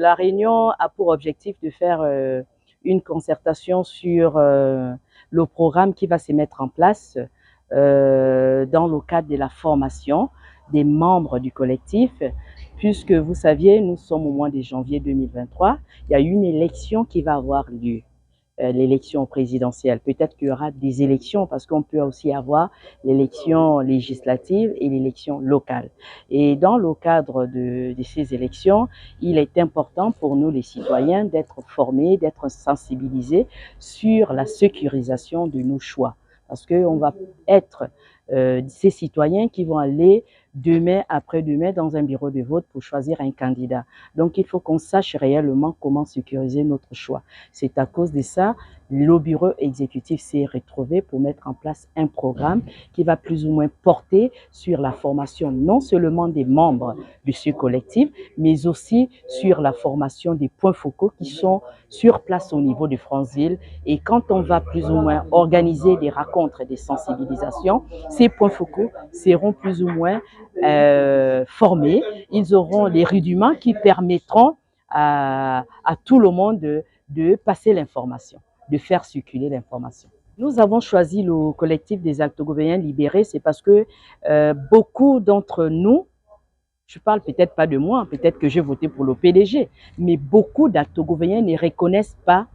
La réunion a pour objectif de faire une concertation sur le programme qui va se mettre en place dans le cadre de la formation des membres du collectif, puisque vous saviez, nous sommes au mois de janvier 2023, il y a une élection qui va avoir lieu, l'élection présidentielle. Peut-être qu'il y aura des élections parce qu'on peut aussi avoir l'élection législative et l'élection locale. Et dans le cadre de ces élections, il est important pour nous les citoyens d'être formés, d'être sensibilisés sur la sécurisation de nos choix. Parce qu'on va être ces citoyens qui vont aller demain, après-demain, dans un bureau de vote pour choisir un candidat. Donc, il faut qu'on sache réellement comment sécuriser notre choix. C'est à cause de ça, le bureau exécutif s'est retrouvé pour mettre en place un programme qui va plus ou moins porter sur la formation non seulement des membres de ce collectif, mais aussi sur la formation des points focaux qui sont sur place au niveau de Franceville. Et quand on va plus ou moins organiser des rencontres et des sensibilisations, ces points focaux seront plus ou moins formés. Ils auront les rudiments qui permettront à tout le monde de passer l'information, de faire circuler l'information. Nous avons choisi le collectif des Altogovéens libérés, c'est parce que beaucoup d'entre nous, je parle peut-être pas de moi, peut-être que j'ai voté pour le PDG, mais beaucoup d'Altogovéens ne reconnaissent pas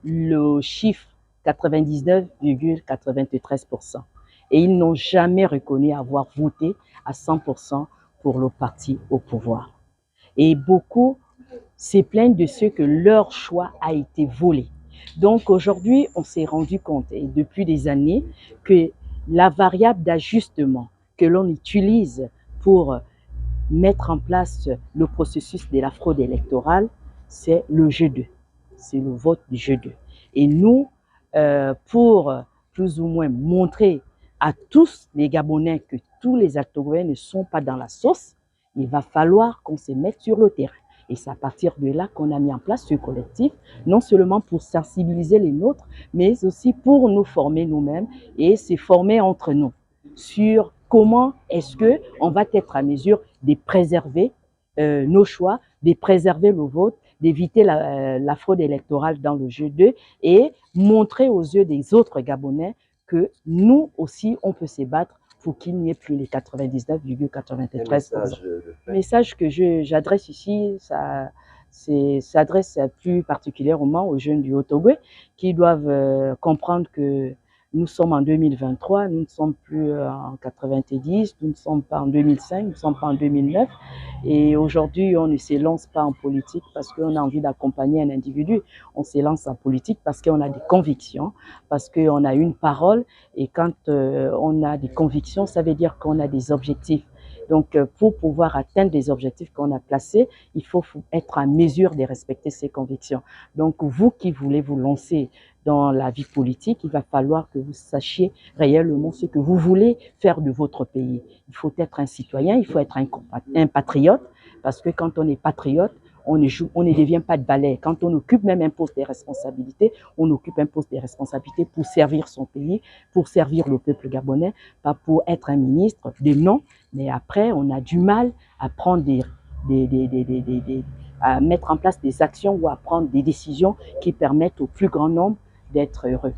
le chiffre 99,93%. Et ils n'ont jamais reconnu avoir voté à 100% pour le parti au pouvoir. Et beaucoup se plaignent de ce que leur choix a été volé. Donc aujourd'hui, on s'est rendu compte, et depuis des années, que la variable d'ajustement que l'on utilise pour mettre en place le processus de la fraude électorale, c'est le G2, c'est le vote du G2. Et nous, pour plus ou moins montrer à tous les Gabonais que tous les Altogovéens ne sont pas dans la sauce, il va falloir qu'on se mette sur le terrain. Et c'est à partir de là qu'on a mis en place ce collectif, non seulement pour sensibiliser les nôtres, mais aussi pour nous former nous-mêmes et se former entre nous sur comment est-ce qu'on va être à mesure de préserver nos choix, de préserver le vote, d'éviter la fraude électorale dans le G2 et montrer aux yeux des autres Gabonais que nous aussi, on peut se battre pour qu'il n'y ait plus les 99,93%. Le message que j'adresse ici, ça s'adresse plus particulièrement aux jeunes du Haut-Togo qui doivent comprendre que nous sommes en 2023, nous ne sommes plus en 90, nous ne sommes pas en 2005, nous ne sommes pas en 2009. Et aujourd'hui, on ne se lance pas en politique parce qu'on a envie d'accompagner un individu. On se lance en politique parce qu'on a des convictions, parce qu'on a une parole. Et quand on a des convictions, ça veut dire qu'on a des objectifs. Donc, pour pouvoir atteindre les objectifs qu'on a placés, il faut être en mesure de respecter ses convictions. Donc, vous qui voulez vous lancer dans la vie politique, il va falloir que vous sachiez réellement ce que vous voulez faire de votre pays. Il faut être un citoyen, il faut être un patriote, parce que quand on est patriote, on ne devient pas de balai. Quand on occupe même un poste de responsabilité, on occupe un poste de responsabilité pour servir son pays, pour servir le peuple gabonais, pas pour être un ministre de non. Mais après, on a du mal à prendre à mettre en place des actions ou à prendre des décisions qui permettent au plus grand nombre d'être heureux.